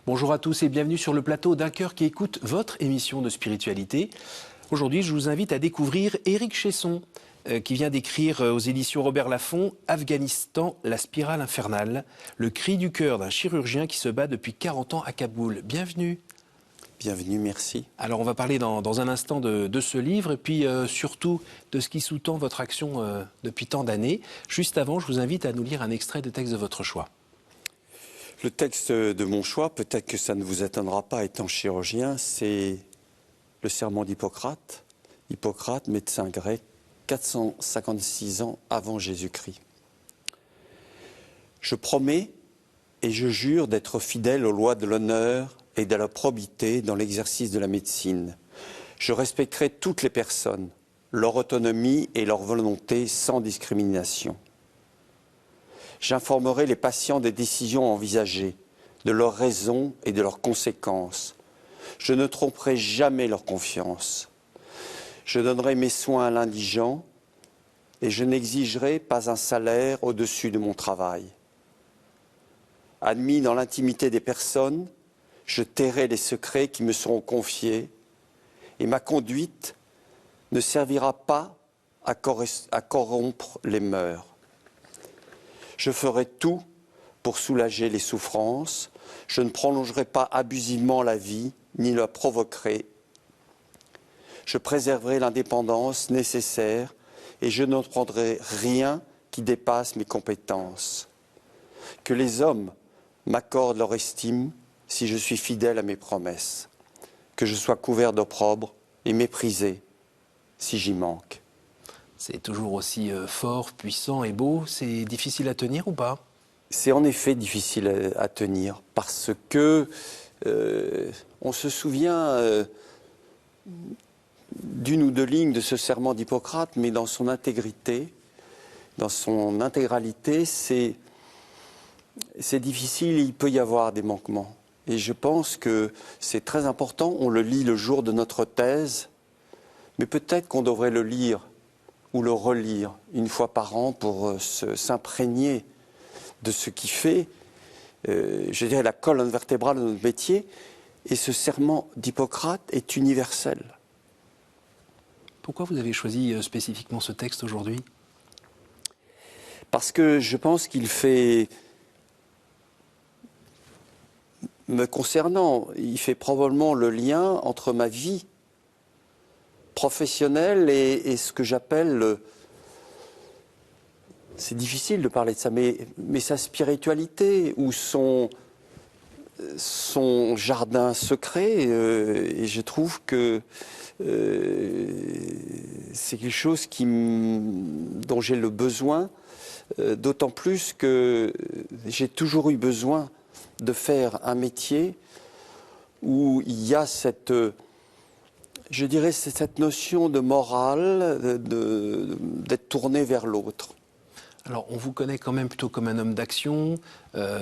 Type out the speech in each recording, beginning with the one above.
Bonjour à tous et bienvenue sur le plateau d'un cœur qui écoute votre émission de spiritualité. Aujourd'hui, je vous invite à découvrir Éric Chesson, qui vient d'écrire aux éditions Robert Laffont « Afghanistan, la spirale infernale », le cri du cœur d'un chirurgien qui se bat depuis 40 ans à Kaboul. Bienvenue. Bienvenue, merci. Alors on va parler dans un instant de ce livre et puis surtout de ce qui sous-tend votre action depuis tant d'années. Juste avant, je vous invite à nous lire un extrait de texte de votre choix. Le texte de mon choix, peut-être que ça ne vous étonnera pas étant chirurgien, c'est le serment d'Hippocrate. Hippocrate, médecin grec, 456 ans avant Jésus-Christ. Je promets et je jure d'être fidèle aux lois de l'honneur et de la probité dans l'exercice de la médecine. Je respecterai toutes les personnes, leur autonomie et leur volonté sans discrimination. J'informerai les patients des décisions envisagées, de leurs raisons et de leurs conséquences. Je ne tromperai jamais leur confiance. Je donnerai mes soins à l'indigent et je n'exigerai pas un salaire au-dessus de mon travail. Admis dans l'intimité des personnes, je tairai les secrets qui me seront confiés et ma conduite ne servira pas à corrompre les mœurs. Je ferai tout pour soulager les souffrances. Je ne prolongerai pas abusivement la vie, ni la provoquerai. Je préserverai l'indépendance nécessaire et je ne prendrai rien qui dépasse mes compétences. Que les hommes m'accordent leur estime si je suis fidèle à mes promesses. Que je sois couvert d'opprobre et méprisé si j'y manque. C'est toujours aussi fort, puissant et beau. C'est difficile à tenir ou pas? C'est en effet difficile à tenir parce que on se souvient d'une ou deux lignes de ce serment d'Hippocrate, mais dans son intégrité, dans son intégralité, c'est difficile, il peut y avoir des manquements. Et je pense que c'est très important, on le lit le jour de notre thèse, mais peut-être qu'on devrait le lire ou le relire une fois par an pour s'imprégner de ce qui fait, je dirais, la colonne vertébrale de notre métier. Et ce serment d'Hippocrate est universel. Pourquoi vous avez choisi spécifiquement ce texte aujourd'hui? Parce que je pense qu'il fait, me concernant, il fait probablement le lien entre ma vie professionnelle et ce que j'appelle, c'est difficile de parler de ça, mais sa spiritualité ou son jardin secret. Et je trouve que c'est quelque chose dont j'ai le besoin, d'autant plus que j'ai toujours eu besoin de faire un métier où il y a cette, je dirais, cette notion de morale, d'être tourné vers l'autre. Alors, on vous connaît quand même plutôt comme un homme d'action.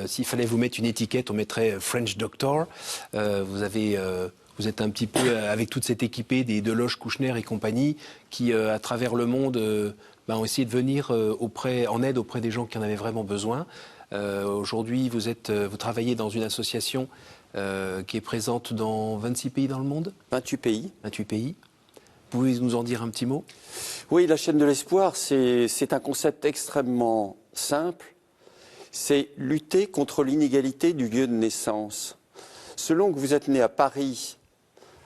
S'il fallait vous mettre une étiquette, on mettrait French Doctor. Vous êtes un petit peu avec toute cette équipée des Deloche, Kouchner et compagnie qui, à travers le monde, ont essayé de venir en aide auprès des gens qui en avaient vraiment besoin. Aujourd'hui, vous travaillez dans une association qui est présente dans 26 pays dans le monde. 28 pays. 28 pays. Pouvez-vous nous en dire un petit mot? Oui, la chaîne de l'espoir, c'est un concept extrêmement simple. C'est lutter contre l'inégalité du lieu de naissance. Selon que vous êtes né à Paris,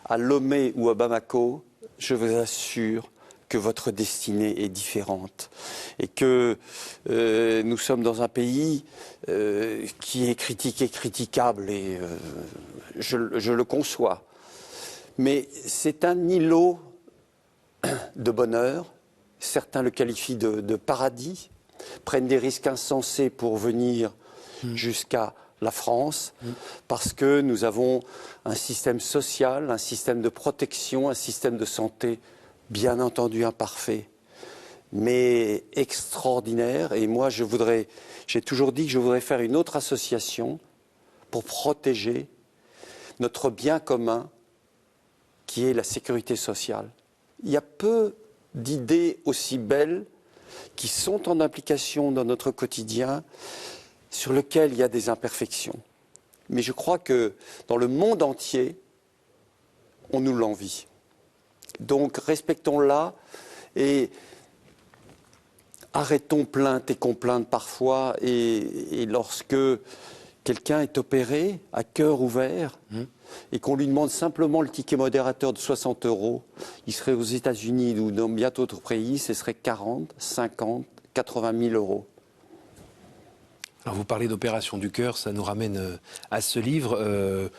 à Lomé ou à Bamako, je vous assure que votre destinée est différente. Et que nous sommes dans un pays qui est critiqué, critiquable, et je le conçois. Mais c'est un îlot de bonheur, certains le qualifient de paradis, prennent des risques insensés pour venir jusqu'à la France, parce que nous avons un système social, un système de protection, un système de santé, bien entendu imparfait, mais extraordinaire. Et moi, j'ai toujours dit que je voudrais faire une autre association pour protéger notre bien commun, qui est la sécurité sociale. Il y a peu d'idées aussi belles qui sont en application dans notre quotidien, sur lesquelles il y a des imperfections. mais je crois que dans le monde entier, on nous l'envie. Donc respectons-la et arrêtons plainte et complainte parfois. Et lorsque quelqu'un est opéré à cœur ouvert et qu'on lui demande simplement le ticket modérateur de 60 €, il serait aux États-Unis ou dans bien d'autres pays, ce serait 40, 50, 80 000 €. Alors vous parlez d'opération du cœur, ça nous ramène à ce livre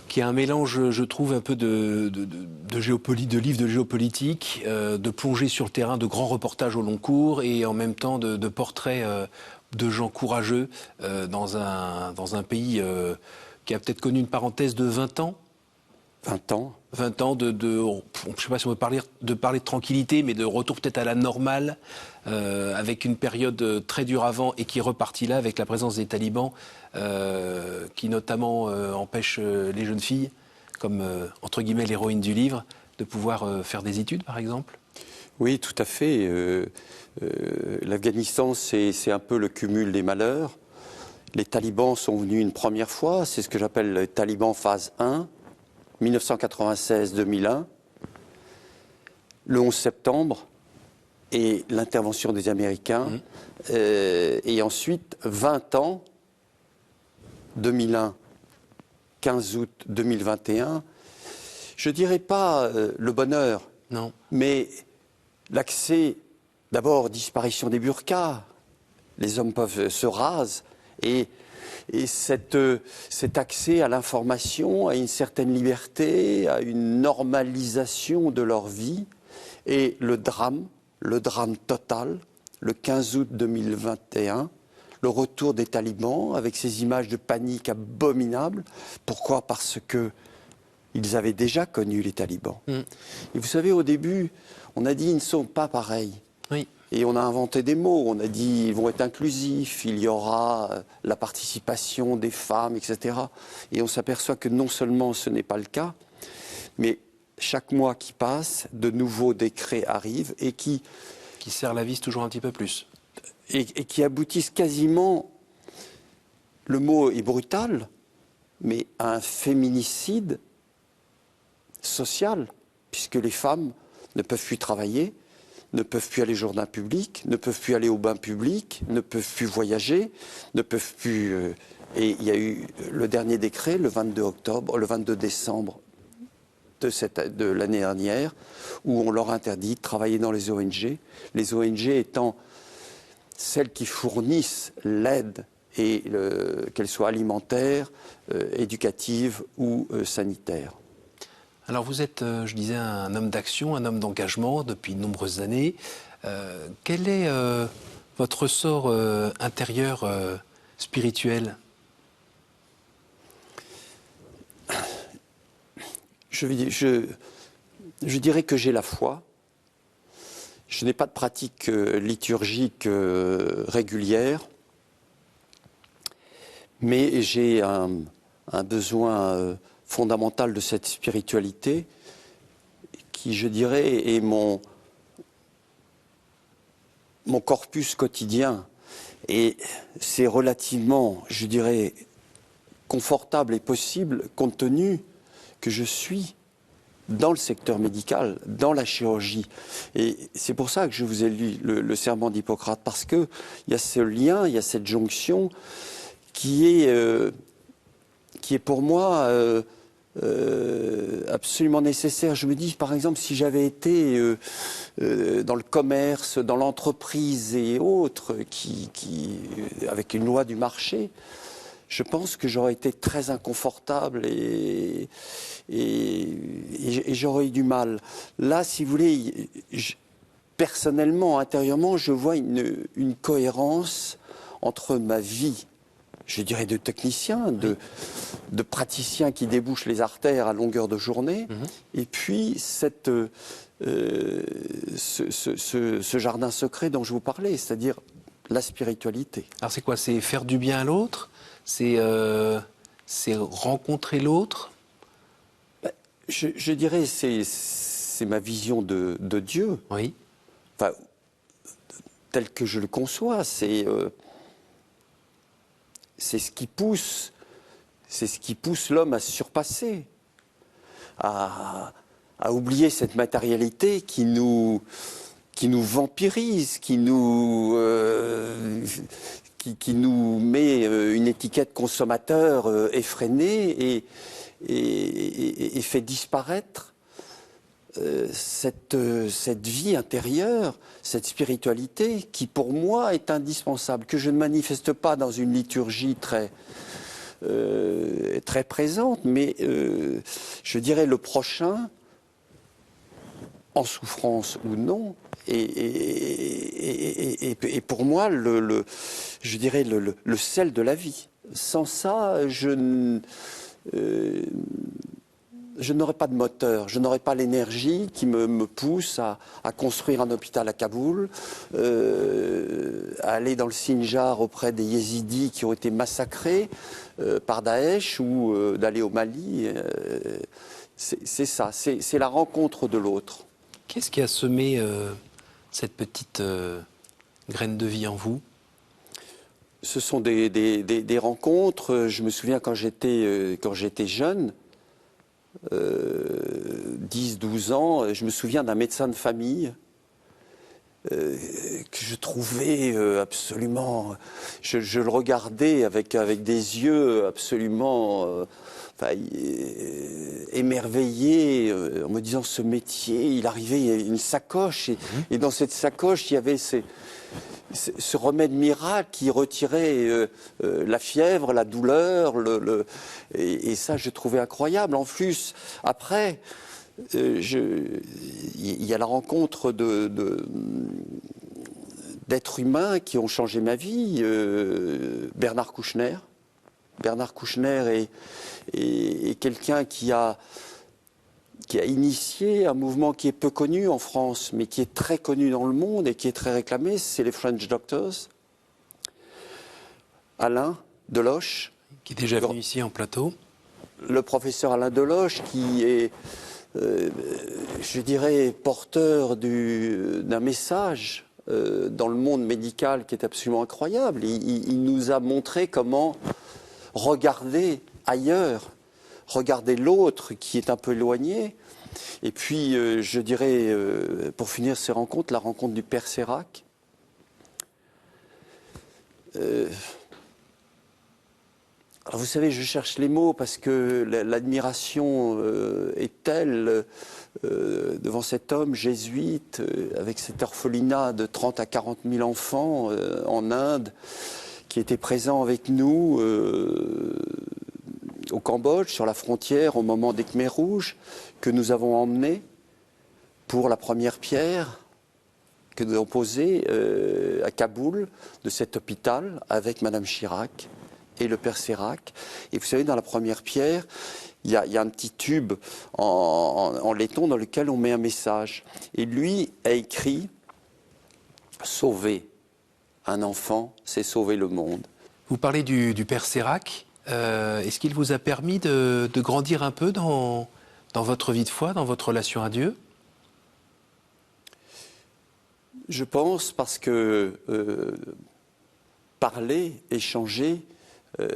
qui est un mélange, je trouve, un peu de livres de géopolitique, de plongée sur le terrain, de grands reportages au long cours et en même temps de portraits de gens courageux dans un pays qui a peut-être connu une parenthèse de 20 ans. 20 ans. 20 ans je ne sais pas si on veut parler de tranquillité, mais de retour peut-être à la normale, avec une période très dure avant et qui est repartie là avec la présence des talibans, qui notamment empêchent les jeunes filles, comme entre guillemets l'héroïne du livre, de pouvoir faire des études par exemple. Oui, tout à fait. L'Afghanistan, c'est un peu le cumul des malheurs. Les talibans sont venus une première fois, c'est ce que j'appelle le taliban phase 1. 1996-2001, le 11 septembre et l'intervention des Américains, et ensuite 20 ans, 2001, 15 août 2021, je ne dirais pas le bonheur, non, mais l'accès, d'abord disparition des burqas, les hommes peuvent se raser, et cet accès à l'information, à une certaine liberté, à une normalisation de leur vie, et le drame total, le 15 août 2021, le retour des talibans avec ces images de panique abominables. Pourquoi ? Parce que ils avaient déjà connu les talibans. Et vous savez, au début, on a dit ils ne sont pas pareils. oui. Et on a inventé des mots, on a dit ils vont être inclusifs, il y aura la participation des femmes, etc. Et on s'aperçoit que non seulement ce n'est pas le cas, mais chaque mois qui passe, de nouveaux décrets arrivent et qui serrent la vis toujours un petit peu plus. Et qui aboutissent quasiment, le mot est brutal, mais à un féminicide social, puisque les femmes ne peuvent plus travailler, ne peuvent plus aller au jardin public, ne peuvent plus aller au bain public, ne peuvent plus voyager, ne peuvent plus... et il y a eu le dernier décret, le 22 décembre de l'année dernière, où on leur interdit de travailler dans les ONG étant celles qui fournissent l'aide, et qu'elle soit alimentaire, éducative ou sanitaire. Alors vous êtes, je disais, un homme d'action, un homme d'engagement depuis de nombreuses années. Quel est votre ressort intérieur spirituel ? Je dirais que j'ai la foi. Je n'ai pas de pratique liturgique régulière, mais j'ai un besoin fondamental de cette spiritualité qui, je dirais, est mon corpus quotidien. Et c'est relativement, je dirais, confortable et possible compte tenu que je suis dans le secteur médical, dans la chirurgie. Et c'est pour ça que je vous ai lu le serment d'Hippocrate, parce qu'il y a ce lien, il y a cette jonction qui est pour moi absolument nécessaire. Je me dis, par exemple, si j'avais été dans le commerce, dans l'entreprise et autres, avec une loi du marché, je pense que j'aurais été très inconfortable et j'aurais eu du mal. Là, si vous voulez, personnellement, intérieurement, je vois une cohérence entre ma vie, je dirais, de technicien, de praticien qui débouche les artères à longueur de journée, et puis ce jardin secret dont je vous parlais, c'est-à-dire la spiritualité. Alors c'est quoi ? C'est faire du bien à l'autre ? C'est rencontrer l'autre ? Je dirais c'est ma vision de Dieu. Oui. Enfin, tel que je le conçois, c'est ce qui pousse C'est ce qui pousse l'homme à se surpasser, à oublier cette matérialité qui nous vampirise, qui nous met une étiquette consommateur effrénée et fait disparaître cette vie intérieure, cette spiritualité qui pour moi est indispensable, que je ne manifeste pas dans une liturgie très présente, mais je dirais le prochain, en souffrance ou non, et pour moi, je dirais le sel de la vie. Sans ça, je n'aurais pas de moteur, je n'aurais pas l'énergie qui me pousse à construire un hôpital à Kaboul, à aller dans le Sinjar auprès des Yézidis qui ont été massacrés par Daesh ou d'aller au Mali. C'est ça, c'est la rencontre de l'autre. Qu'est-ce qui a semé cette petite graine de vie en vous? Ce sont des rencontres. Je me souviens quand j'étais jeune, 10-12 ans, je me souviens d'un médecin de famille que je trouvais absolument... Je le regardais avec des yeux absolument... émerveillé en me disant ce métier, il arrivait, il y avait une sacoche et dans cette sacoche il y avait ce remède miracle qui retirait la fièvre, la douleur, et ça je trouvais incroyable. En plus, après, il y a la rencontre d'êtres humains qui ont changé ma vie. Bernard Kouchner. Bernard Kouchner est quelqu'un qui a initié un mouvement qui est peu connu en France, mais qui est très connu dans le monde et qui est très réclamé, c'est les French Doctors. Alain Deloche. Qui est déjà venu ici en plateau. Le professeur Alain Deloche qui est, je dirais, porteur d'un message dans le monde médical qui est absolument incroyable. Il nous a montré comment regarder ailleurs, regarder l'autre qui est un peu éloigné. Et puis, je dirais, pour finir ces rencontres, la rencontre du Père Sérac. Alors, vous savez, je cherche les mots parce que l'admiration est telle devant cet homme jésuite, avec cet orphelinat de 30 à 40 000 enfants en Inde, qui était présent avec nous au Cambodge, sur la frontière, au moment des Khmers rouges, que nous avons emmené pour la première pierre que nous avons posée à Kaboul de cet hôpital avec Madame Chirac et le Père Sérac. Et vous savez, dans la première pierre, il y a un petit tube en laiton dans lequel on met un message. Et lui a écrit « Sauver un enfant, c'est sauver le monde ». Vous parlez du Père Sérac. Est-ce qu'il vous a permis de grandir un peu dans votre vie de foi, dans votre relation à Dieu? Je pense parce que parler, échanger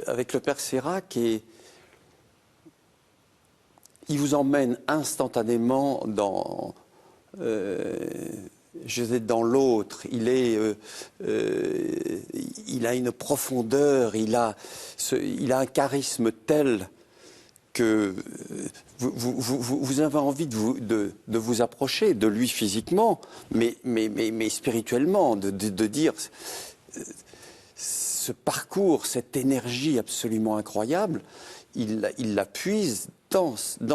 avec le Père Sérac, il vous emmène instantanément dans l'autre. Il a une profondeur, il a un charisme tel que vous avez envie de vous approcher de lui physiquement, mais spirituellement, de dire ce parcours, cette énergie absolument incroyable, il la puise dans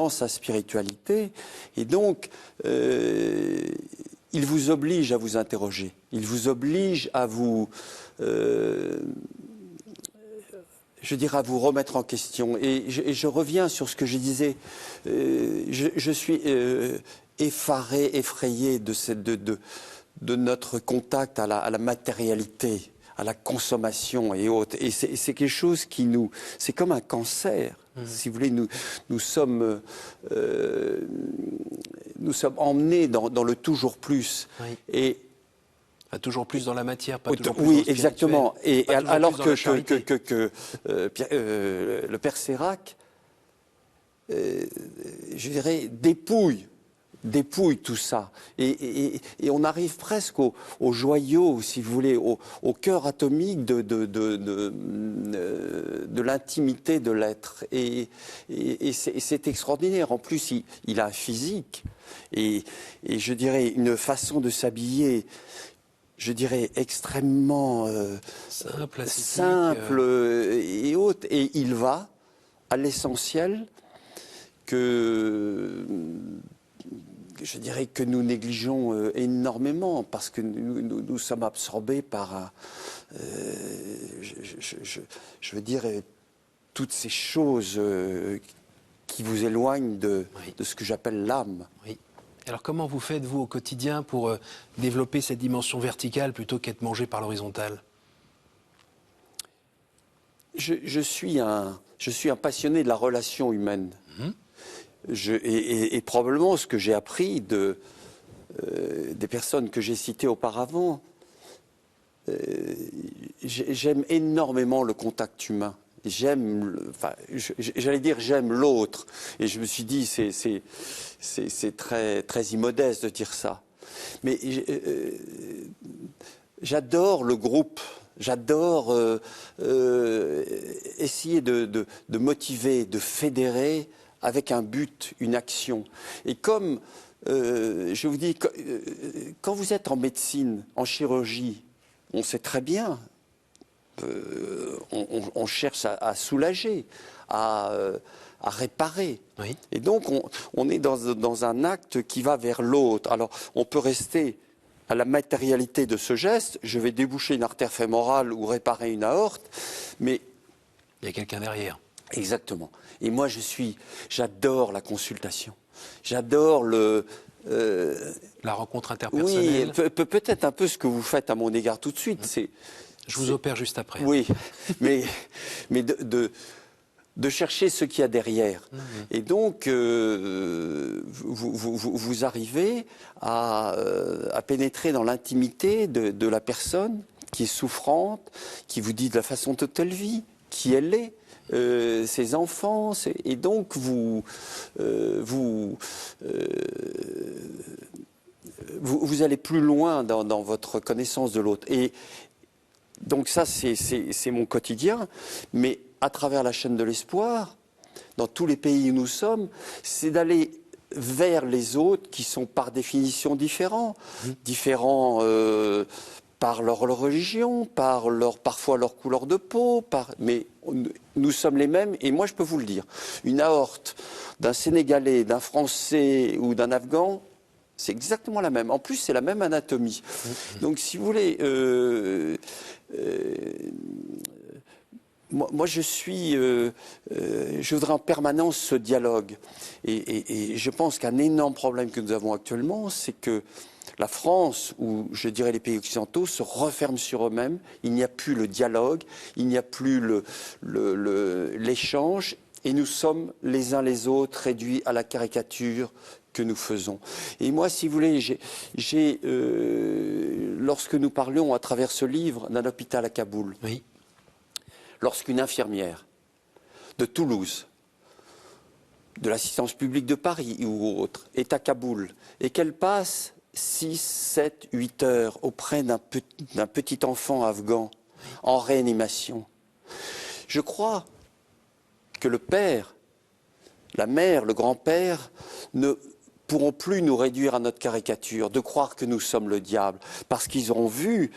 sa spiritualité, et donc il vous oblige à vous interroger, il vous oblige à vous... je dirais à vous remettre en question. Et je reviens sur ce que je disais. Je suis effaré, effrayé de notre contact à la matérialité, à la consommation et autres. Et c'est quelque chose qui nous... C'est comme un cancer. Si vous voulez, nous sommes emmenés dans le toujours plus. Oui. Et Ah, toujours plus dans la matière, pas toujours plus Oui, dans le exactement. spirituel, Et pas toujours alors plus dans la charité. le père Sérac, je dirais, dépouille tout ça. Et on arrive presque au joyau, si vous voulez, au cœur atomique de l'intimité de l'être. Et c'est extraordinaire. En plus, il a un physique et je dirais une façon de s'habiller, je dirais extrêmement Simple, ascétique, simple et haute. Et il va à l'essentiel que je dirais que nous négligeons énormément parce que nous sommes absorbés par, je veux dire, toutes ces choses qui vous éloignent de ce que j'appelle l'âme. Oui. Alors comment vous faites, vous, au quotidien, pour développer cette dimension verticale plutôt qu'être mangé par l'horizontale? Je suis un passionné de la relation humaine. Et probablement ce que j'ai appris des personnes que j'ai citées auparavant, j'aime énormément le contact humain. J'allais dire j'aime l'autre. Et je me suis dit, c'est très, très immodeste de dire ça. Mais j'adore le groupe. J'adore essayer de motiver, de fédérer avec un but, une action. Et comme, je vous dis, quand vous êtes en médecine, en chirurgie, on sait très bien, on cherche à soulager, à réparer. Oui. Et donc, on est dans un acte qui va vers l'autre. Alors, on peut rester à la matérialité de ce geste, je vais déboucher une artère fémorale ou réparer une aorte, mais... Il y a quelqu'un derrière. Exactement. Et moi, j'adore la consultation. J'adore la rencontre interpersonnelle. Oui, peut-être un peu ce que vous faites à mon égard tout de suite. Je vous opère juste après. Oui, mais de chercher ce qu'il y a derrière. Et donc, vous arrivez à pénétrer dans l'intimité de la personne qui est souffrante, qui vous dit de la façon dont elle vit, qui elle est. Ses enfants, et donc vous allez plus loin dans votre connaissance de l'autre. Et donc ça, c'est mon quotidien, mais à travers la chaîne de l'espoir, dans tous les pays où nous sommes, c'est d'aller vers les autres qui sont par définition différents, par leur religion, parfois leur couleur de peau, mais nous sommes les mêmes, et moi je peux vous le dire, une aorte d'un Sénégalais, d'un Français ou d'un Afghan, c'est exactement la même. En plus, c'est la même anatomie. Donc, si vous voulez, moi je voudrais en permanence ce dialogue. Et je pense qu'un énorme problème que nous avons actuellement, c'est que la France, ou je dirais les pays occidentaux, se referment sur eux-mêmes. Il n'y a plus le dialogue, il n'y a plus l'échange, et nous sommes les uns les autres réduits à la caricature que nous faisons. Et moi, si vous voulez, lorsque nous parlions à travers ce livre d'un hôpital à Kaboul, oui. Lorsqu'une infirmière de Toulouse, de l'assistance publique de Paris ou autre, est à Kaboul et qu'elle passe 6, 7, 8 heures auprès d'un petit enfant afghan en réanimation. Je crois que le père, la mère, le grand-père ne pourront plus nous réduire à notre caricature, de croire que nous sommes le diable, parce qu'ils auront vu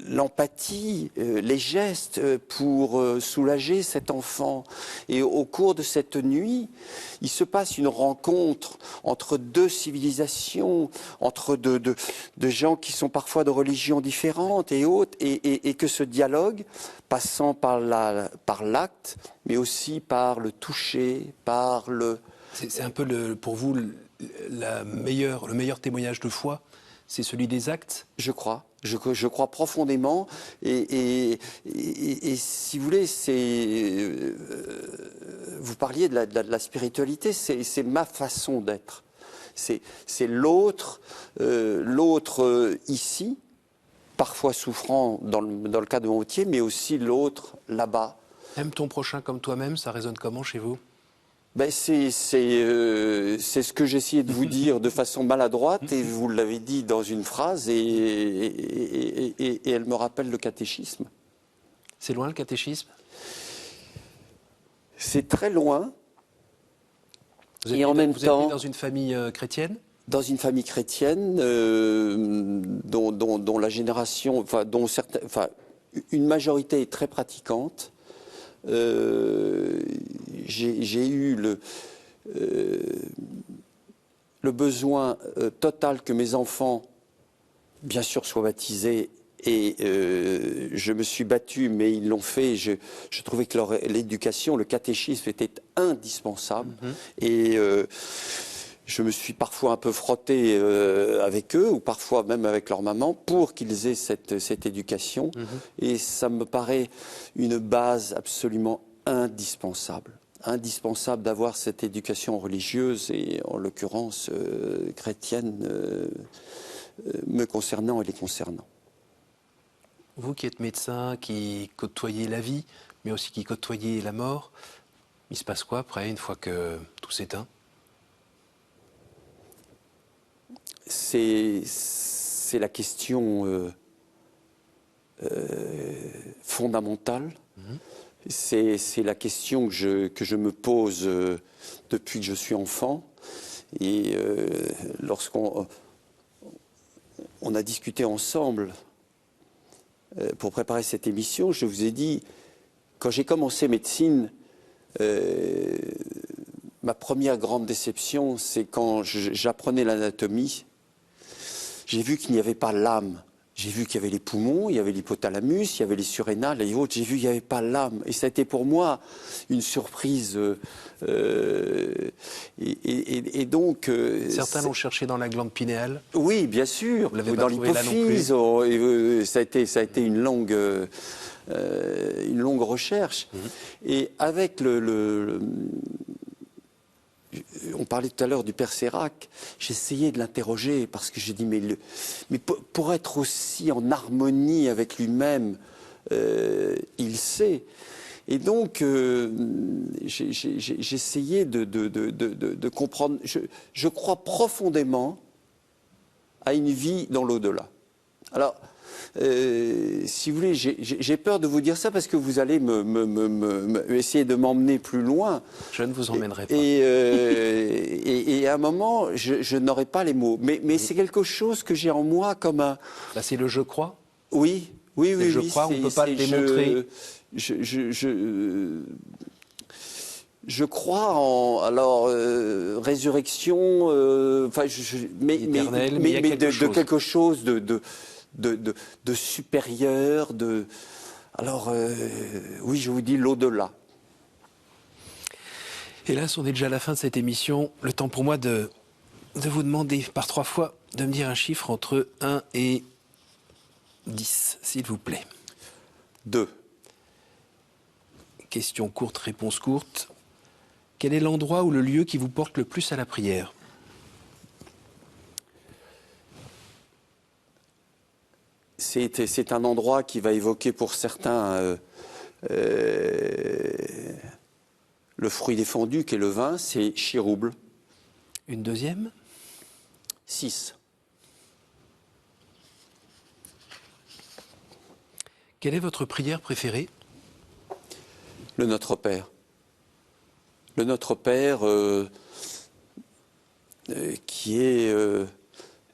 l'empathie, les gestes pour soulager cet enfant. Et au cours de cette nuit, il se passe une rencontre entre deux civilisations, entre deux gens qui sont parfois de religions différentes et autres, et que ce dialogue, passant par l'acte, mais aussi par le toucher, par le... C'est un peu, pour vous, le meilleur témoignage de foi, c'est celui des actes? Je crois. Je crois profondément. Et si vous voulez, vous parliez de la spiritualité, c'est ma façon d'être. C'est l'autre ici, parfois souffrant dans le cas de mon métier, mais aussi l'autre là-bas. Aime ton prochain comme toi-même, ça résonne comment chez vous? Ben c'est ce que j'essayais de vous dire de façon maladroite, et vous l'avez dit dans une phrase, et elle me rappelle le catéchisme. C'est loin le catéchisme? C'est très loin. Vous êtes, Et en même vous êtes temps, né dans une famille chrétienne? dans une famille chrétienne dont la génération, enfin, une majorité est très pratiquante. J'ai eu le besoin total que mes enfants, bien sûr, soient baptisés. Et je me suis battu, mais ils l'ont fait. Je trouvais que l'éducation, le catéchisme était indispensable. Et je me suis parfois un peu frotté avec eux, ou parfois même avec leur maman, pour qu'ils aient cette éducation. Et ça me paraît une base absolument indispensable. Indispensable d'avoir cette éducation religieuse, et en l'occurrence chrétienne, me concernant et les concernant. Vous qui êtes médecin, qui côtoyez la vie, mais aussi qui côtoyez la mort, il se passe quoi après, une fois que tout s'éteint? C'est la question fondamentale. C'est la question que je me pose depuis que je suis enfant. Et lorsqu'on a discuté ensemble pour préparer cette émission, je vous ai dit, quand j'ai commencé médecine, ma première grande déception, c'est quand j'apprenais l'anatomie, j'ai vu qu'il n'y avait pas l'âme. J'ai vu qu'il y avait les poumons, il y avait l'hypothalamus, il y avait les surrénales et autres. J'ai vu qu'il n'y avait pas l'âme. Et ça a été pour moi une surprise. Et donc... Certains l'ont cherché dans la glande pinéale. Oui, bien sûr. Vous l'avez Ou pas dans trouvé là non l'hypophyse. plus. Ça a été une longue recherche. Et avec on parlait tout à l'heure du père Sérac, j'essayais de l'interroger parce que j'ai dit, mais pour être aussi en harmonie avec lui-même, il sait. Et donc, j'essayais de comprendre. Je crois profondément à une vie dans l'au-delà. Alors, si vous voulez, j'ai peur de vous dire ça parce que vous allez essayer de m'emmener plus loin. Je ne vous emmènerai pas. Et à un moment, je n'aurai pas les mots. Mais c'est quelque chose que j'ai en moi comme un... Là, c'est le je crois. Oui. Je crois, on ne peut pas le démontrer. Je crois en résurrection, mais de quelque chose de supérieur, oui, je vous dis l'au-delà. Hélas, on est déjà à la fin de cette émission. Le temps pour moi de vous demander par 3 fois de me dire un chiffre entre 1 et 10, s'il vous plaît. 2. Question courte, réponse courte. Quel est l'endroit ou le lieu qui vous porte le plus à la prière? C'est un endroit qui va évoquer pour certains le fruit défendu, qui est le vin, c'est Chirouble. Une deuxième? 6. Quelle est votre prière préférée? Le Notre Père. Le Notre Père qui est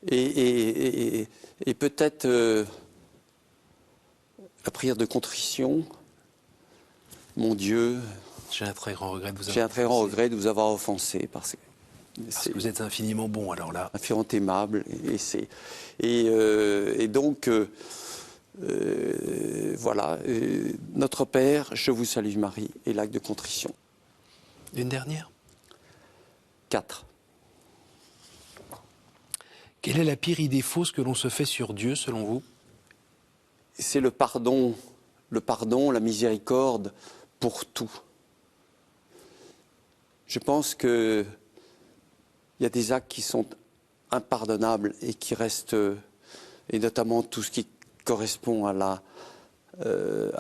et peut-être la prière de contrition. Mon Dieu, j'ai un très grand regret de vous avoir j'ai un très grand regret de vous avoir offensé parce que vous êtes infiniment bon, alors là. Infiniment aimable. Et donc, voilà, Notre Père, je vous salue Marie, et l'acte de contrition. Une dernière? 4. Quelle est la pire idée fausse que l'on se fait sur Dieu, selon vous? C'est le pardon, la miséricorde pour tout. Je pense qu'il y a des actes qui sont impardonnables et qui restent, et notamment tout ce qui correspond à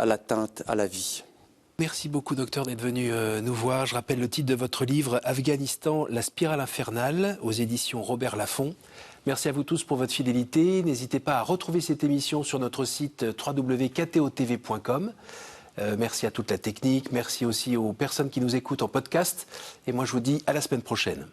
l'atteinte à la vie. Merci beaucoup, docteur, d'être venu nous voir. Je rappelle le titre de votre livre, Afghanistan, la spirale infernale, aux éditions Robert Laffont. Merci à vous tous pour votre fidélité. N'hésitez pas à retrouver cette émission sur notre site www.ktotv.com. Merci à toute la technique. Merci aussi aux personnes qui nous écoutent en podcast. Et moi, je vous dis à la semaine prochaine.